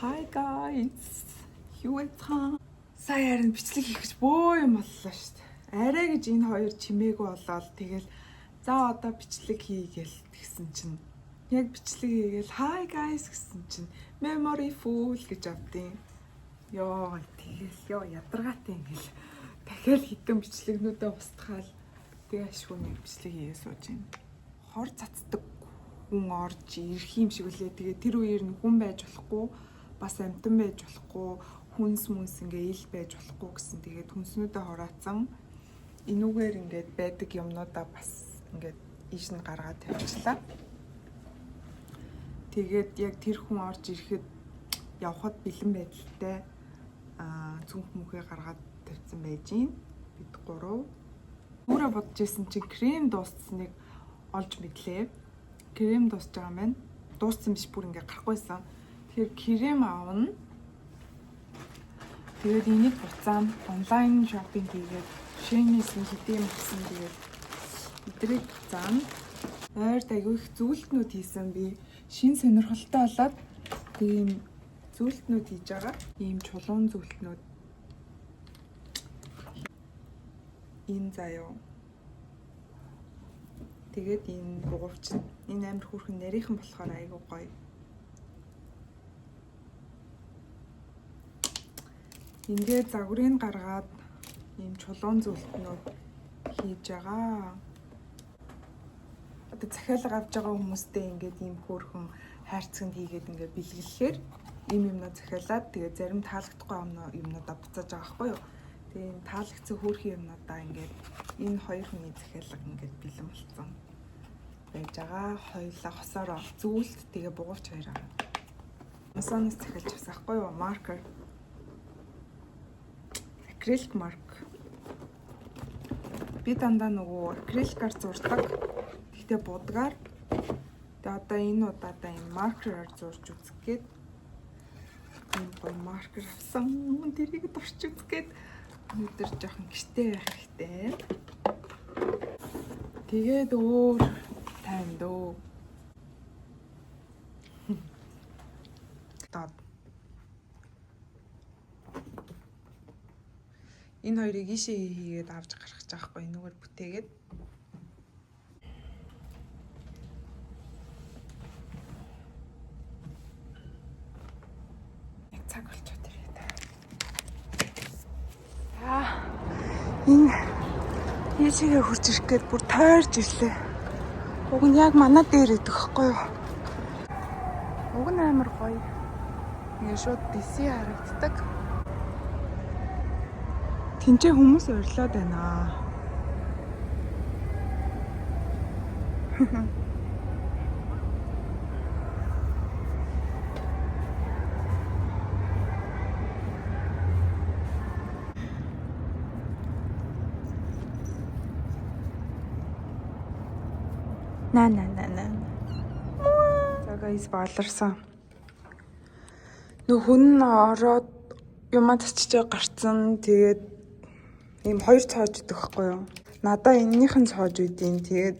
Hi guys. Юу яцхан? Сая харин бичлэг хийх гэж бөө юм боллоо шүү дээ. Арай гэж энэ хоёр чимээгүй болоод тэгэл за одоо бичлэг хийгээл тэгсэн чинь яг бичлэг хийгээл hi guys гэсэн чинь memory full гэж авдیں۔ Йоо тэгэл ядаргаатай ингээл дахиад хитэн бичлэгнүүдээ устгаал тэгээ ашгүй бичлэг хийгээ сууж байна. Хор цацдаг хүн орж ирэх юм шиг үлээ. Тэгээ тэр үеэр нь хүн байж болохгүй, бас амтан байж болохгүй, хүнс ингээ ил байж болохгүй гэсэн. Тэгээд хүнснүүдээ хураацсан энүүгээр ингээд байдаг юмнуудаа бас ингээд ийш нь гаргаад тавьчлаа. Тэгээд яг тэр хүн орж ирэхэд явхад бэлэн байдалтай цүнх мөнхөө гаргаад тавьсан байж гин. Бид гурав өөрөө бодож исэн чинь крем дууссныг олж мэдлээ. Крем дуусж байгаа юм байна. Дууссан биш бүр ингээ гарахгүйсэн. Тэгэхээр крем аавна. Тэгээд энийг буцаан онлайн шопинг хийгээд Shein-ээс хэдийн авсан. Тэгээд эдрийг буцаан ойрд аягүй их зүйлтнүүд хийсэн би. Шин сонирхолтой болоод тийм зүйлтнүүд хийж байгаа. Ийм чулуун зүйлтнүүд. Энэ заяа. Тэгээд энэ бугуурч энэ амар хүүхэн нарийнхан болохоор айгуу гоё. Ингээд загварыг гаргаад ийм чулуун зүйлтнүүд хийж байгаа. Одоо захиалга авч байгаа хүмүүстэй ингээд ийм хөөрхөн хайрцагт хийгээд ингээд бэлгэлэхээр ийм юмнаа захиалаад тэгээд зарим таалагдахгүй юмнуудаа буцааж байгаа байхгүй юу? Тэгээд таалагдсан хөөрхөн юмнуудаа ингээд энэ хоёр хүний захиалга ингээд бэлэн болцсон байж байгаа. Хоёулаа хосороо зүйлт тэгээ бугуурч хоёроо. Масонос захиалж авсан байхгүй юу? Маркер. Акрилик марк. Би дандаа нөгөө акриликаар зурдаг. Гэхдээ будгаар. Тэгээ одоо энэ удаадаа энэ маркераар зурж үзэх гээд энэ гоё маркер авсан. Тэрийг дурч үзэх гээд өнөөдөр жоохон гэртээ байх хэрэгтэй. Тэгээд өөр тань дөө. Энэ хоёрыг ийшээ хийгээд авч гарах гэж байгаа хгүй энэгээр бүтээгээд. Яг цаг болчиход ирээ. Энэ ийшээгээ хурж ирэх гээд бүр тойрж ирлээ. Уг нь яг манай дээр идэх байхгүй юу? Уг нь амар гоё. Ингээ шууд бисий харагддаг. Тинчээ хүмүүс урьлаад байна. На. За guys болорсон. Нөх хүн ороод юмаа тачиж гарцсан. Тэгээд ийм хоёр цоож идэх байхгүй юу? Надаа энэнийхэн цоож үйдیں۔ Тэгээд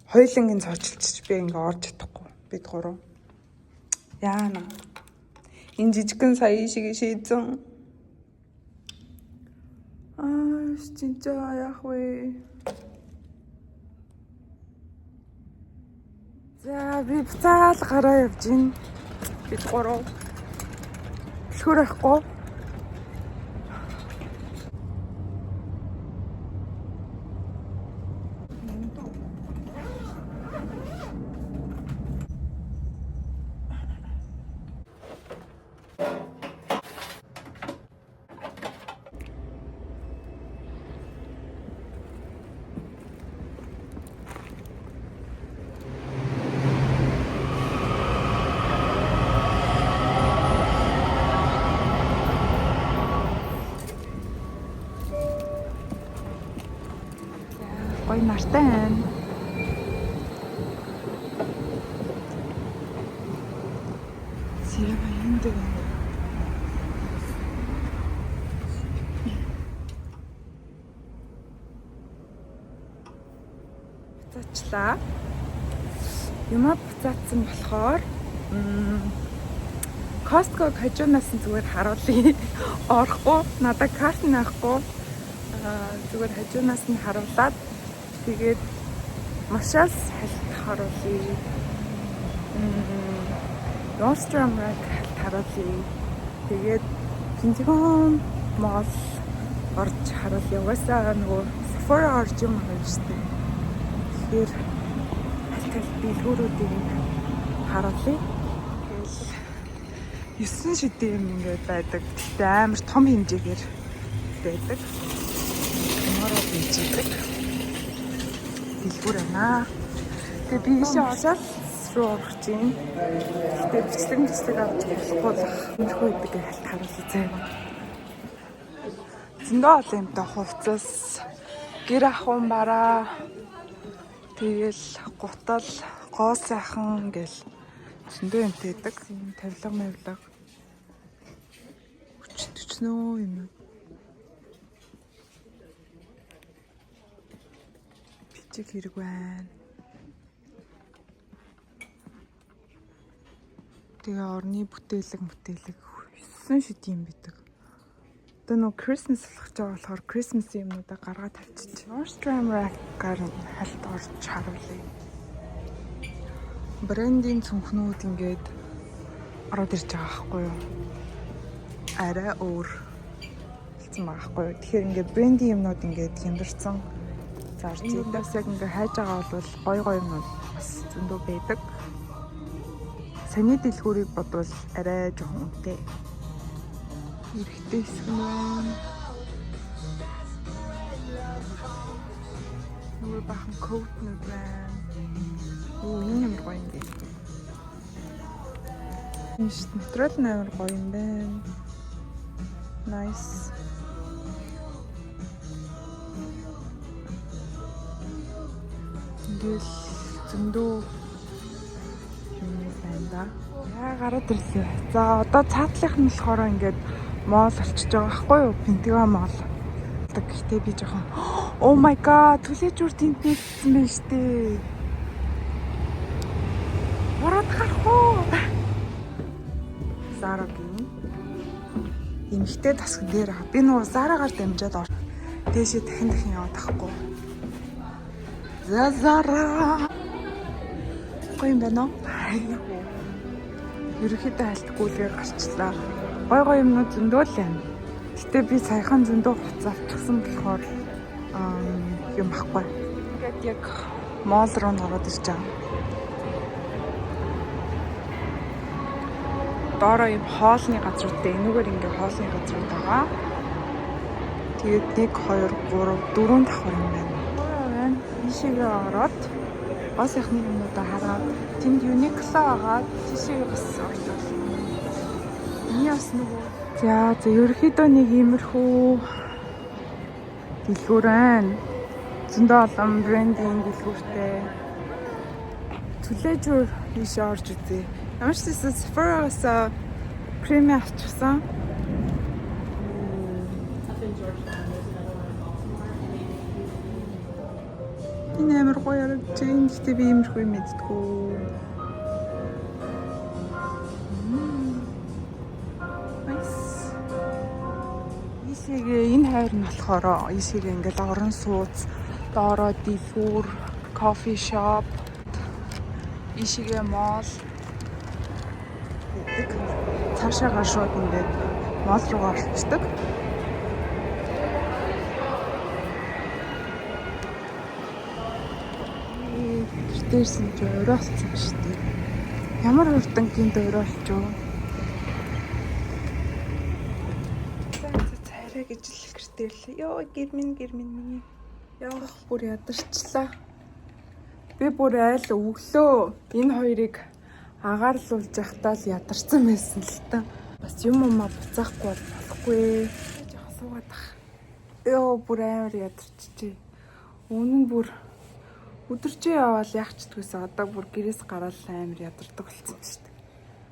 хоёулангийн цоочилчих би ингээ орж чадахгүй. Бид гурав. Яана. Энэ жижигхэн сая шиг шийдсэн. 진짜 яах вэ? За би буцаал гараа явж гин. Бид гурав. Бэлхүүр авахгүй. Гоё нартай байна. Сэрэг энд байна. Буцаачлаа. Юмаа буцаацсан болохоор Costco хажуунаас нь зүгээр харуулъя. Орохгүй, надад карт нахгүй. Зүгээр хажуунаас нь харуулад тэгээд машаас халт харуулъя. Nordstrom Rack халт харуулъя. Тэгээд Pentagon Mall орж харуулъя. Угаасаа нөгөө Sephora орж юм байна шүү дээ. Тэгэхээр халт дэлгүүрүүдийг харуулъя. 9 шидийн юм ингээд байдаг. Тэгтээ амар том хэмжээгээр байдаг. Мороо бийждэг. Дэлгүүр байна. Тэгээ би ийшээ очоод руу орох чинь. Тэгээ бичлэг авч болохгүй л нөхөө идэг халт харуулъя заяа. Зөндөө олон юмтай хувцас, гэр ахуйн бараа, тэгэл гутал, гоо сайхан гэл зөндөө юмтай байдаг. Тавилга мавлага. Өчнөө юм. Бичиг хэрэг байна. Тэгээ орны бүтээлэг 9 шид юм бидэг. Одоо нөө Christmas болох жаа болохоор Christmas юмнуудаа гаргаад тавьчих. Nordstrom Rack-аар халт орж харуулъя. Брендийн цүнхнүүд ингээд ороод ирж байгаа байхгүй юу? Арай өөр хэлсэн байгаа байхгүй юу? Тэгэхээр ингээд брендийн юмнууд ингээд хямдэрсэн зарж ийдээс яг ингээд хайж байгаа бол гой юмнууд бас зөндөө байдаг. Саний дэлгүүрийг бодвол арай жоохон үнэтэй. Эрэхтэй хэсэг байна. Нөгөө бахан коутнууд байна. Энэ юм гоё юм бэ. Энэ нэвтрэл амар гоё юм байна. Nice. Ингээл зөндөө юм байна да. Яа гараад ирлээ. За одоо цаатлах нь болохоор ингээд мол олчиж байгаа байхгүй юу? Pentagon Mall. Гэхдээ би жоохон oh my god, түлээжүр тэнд нэгсэн байна штэ. Ороод гарах уу? Зарагийн эмхтэй тасган дээр аа. Би нөгөө Зарагаар дамжаад ор. Дээшээ дахин яваад тахгүй. Зара. Гоё юм байна уу? Ерөнхийдөө хальтгүүлгээ гарчлаа. Гой юмнууд зөндөө л байна. Гэтэ би саяхан зөндөө хуц авчихсан болохоор юм ахгүй. Ингээд яг мол руу ороод ирж байгаа. Доороо юм хоолны газруудтай энүүгээр ингээ хоолны газрууд байгаа. Тэгээд 1 2 3 4 давхар юм байна. Ийшээгээ ороод гоо сайхны юмнуудаа хараад тэнд Uniqlo байгаа. Тийшээ бас ордог. Миний бас нөгөө за ерөөхдөө нэг иймэрхүү дэлгүүр байна. Зөндөө олон брендинг дэлгүүртэй. Түлээжүр ийшээ орж үзье. Ямар ч гэсэн Sephora-аас крем авчихсан. Энэ амар гоё ярагдж байна. Гэхдээ би иймэрхүү юм мэддэггүй. Ийшээгээ энэ хайр нь болохоор ийшээгээ ингээл орон сууц, доороо дэлгүүр, кофе шоп, ийшээгээ мол гэдэг. Цаашаагаа шууд ингээд мол руу орчдөг. Дээрсэн ч ороолцсон шүү дээ. Ямар хурдан гинт ороолчоо. Цайраа гэж л гэртэлээ. Йоо гэрмин миний. Яах бүр ядарчлаа. Би бүр айл өглөө энэ хоёрыг агаарлуулж явахдаа л ядарсан байсан л та. Бас юм буцаахгүй болохгүй. Жохоо суугаад ах. Йоо бүр амар ядарчжээ. Үнэн бүр өдөржөө яваал яах ч гэдгээс одоо бүр гэрээс гараад амар ядардаг болсон юм шүү дээ.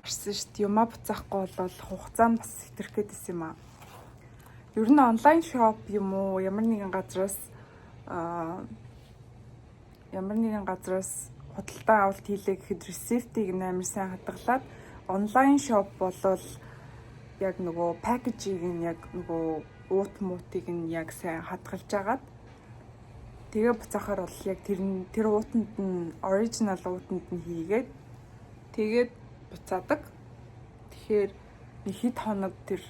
Харсан шүү дээ. Юмаа буцаахгүй бол хугацаа нь бас хэтэрх гээдсэн юм аа. Ер нь онлайн шоп юм уу? Ямар нэгэн газраас худалдаа авалт хийлээ гэхэд ресиптийг амар сайн хадгалаад онлайн шоп болвол яг нөгөө пакэжийг нь яг нөгөө уут муутыг нь яг сайн хадгалж агаад тэгээ буцаахаар бол яг тэр уутанд нь оригинал уутанд нь хийгээд тэгээд буцаадаг. Тэгэхээр нэг хэд хоног тэр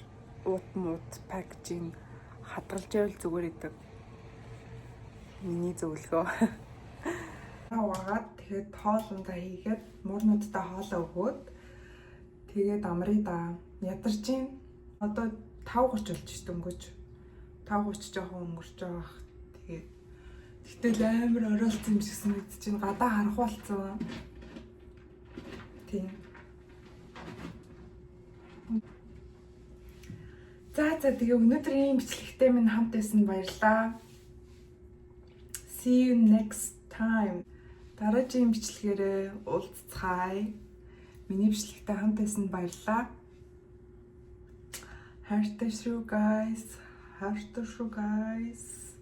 уут мууд пакэжийг хадгалж байвал зүгээр идэг. Миний зөвлөгөө. Аваад тэгээд хоолундаа хийгээд муурнуудтай хоолоо өгөөд тэгээд амрыг да ядарч ийн. Одоо 5:30 болж шүү дөнгөж. 5:30 жоохон өнгөрч байгаа. Тэгээд тэгтэл амар оройлцсон юм шиг санагдаж байна. Гадаа харах болцсон. Тийм. За тэгээ өнөөдрийн бичлэгтэй минь хамт байсан баярлалаа. See you next time. Дараагийн бичлэгээрээ уулзцаая. Миний бичлэгтэй хамт байсан баярлалаа. Хайртай шүү guys.